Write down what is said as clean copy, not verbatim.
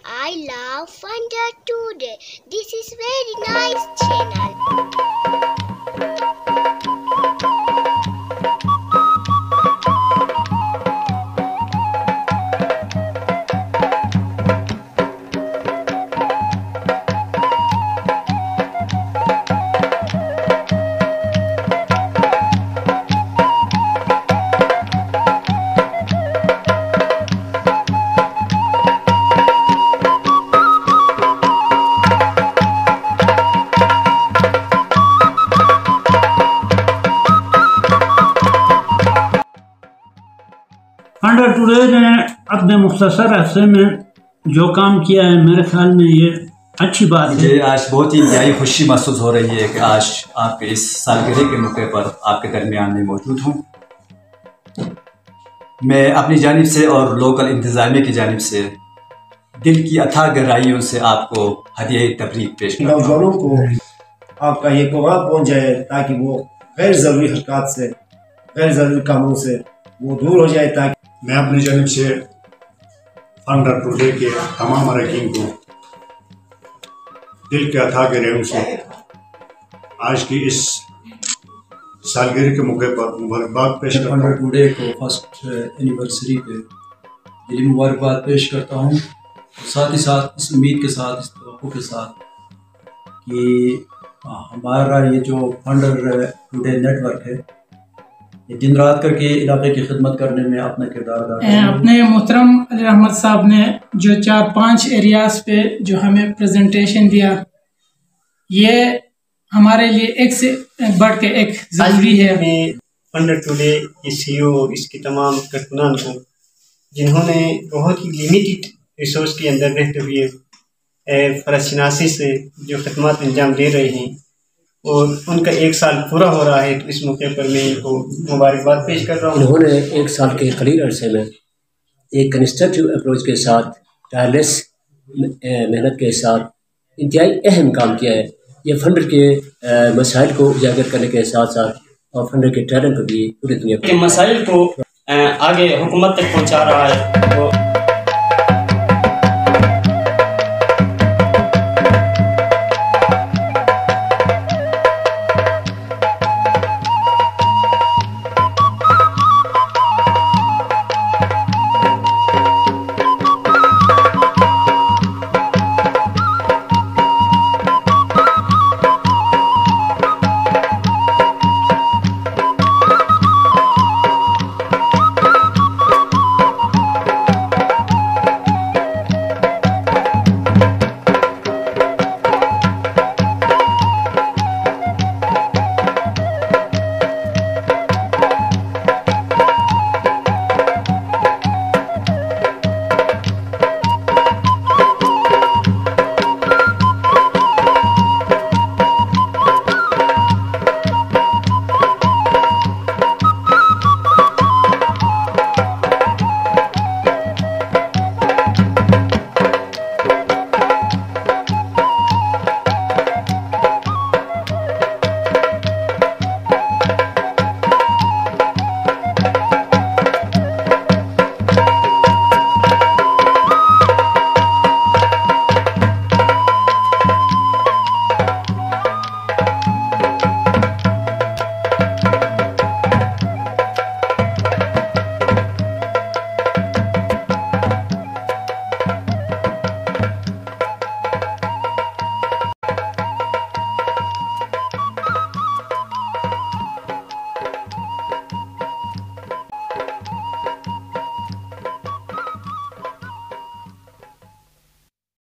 I love Phander Today. This is very nice channel. Funder today ने अपने मुख्तसर अरसे में जो काम किया है, मेरे ख्याल में ये अच्छी बात है। मुझे आज बहुत ही इंतहाई खुशी महसूस हो रही है कि आज आपके इस सालगिरह के मौके पर आपके दरमियान में मौजूद हूँ। मैं अपनी जानिब से और लोकल इंतज़ामिया की जानिब से दिल की अथाह गहराइयों से आपको हदिया तबरीक पेश करता हूँ। नौजवानों को आपका ये पैगाम पहुँच जाए ताकि वो गैर ज़रूरी हरकत से, गैर ज़रूरी कामों से वो दूर हो जाए। ताकि मैं अपनी जानिब से फंडर टुडे के तमाम अरकान को दिल के अथाह गहराइयों से आज की इस सालगिरह के मौके पर मुबारकबाद पेश करता हूँ। फंडर टुडे को फर्स्ट एनिवर्सरी पे दिली मुबारकबाद पेश करता हूँ। साथ ही साथ इस उम्मीद के साथ, इस तवक्को के साथ कि हमारा ये जो फंडर टुडे नेटवर्क है, ये दिन रात करके इलाके की खिदमत करने में अपना किरदार अदा करते हैं। अपने मोहतरम अली रहमत साहब ने जो 4-5 एरियाज़ पे जो हमें प्रेजेंटेशन दिया, ये हमारे लिए एक से बढ़ के एक ज़रूरी है। फंडर टुडे के CEO इसके तमाम कारकुनान को, जिन्होंने बहुत ही लिमिटेड रिसोर्स के अंदर रहते हुए फ़रज़शनासी से जो खदमात अंजाम दे रहे हैं, और उनका 1 साल पूरा हो रहा है, तो इस मौके पर मैं इनको मुबारकबाद पेश कर रहा हूँ। इन्होंने 1 साल के करीब अरसे में एक कंस्ट्रक्टिव अप्रोच के साथ, टायरलेस मेहनत के साथ इंतहाई अहम काम किया है। ये फंडर के मसाइल को उजागर करने के साथ साथ और फंडर के टैलेंट को भी पूरी दुनिया के मसाइल को आगे हुकूमत तक पहुँचा रहा है। तो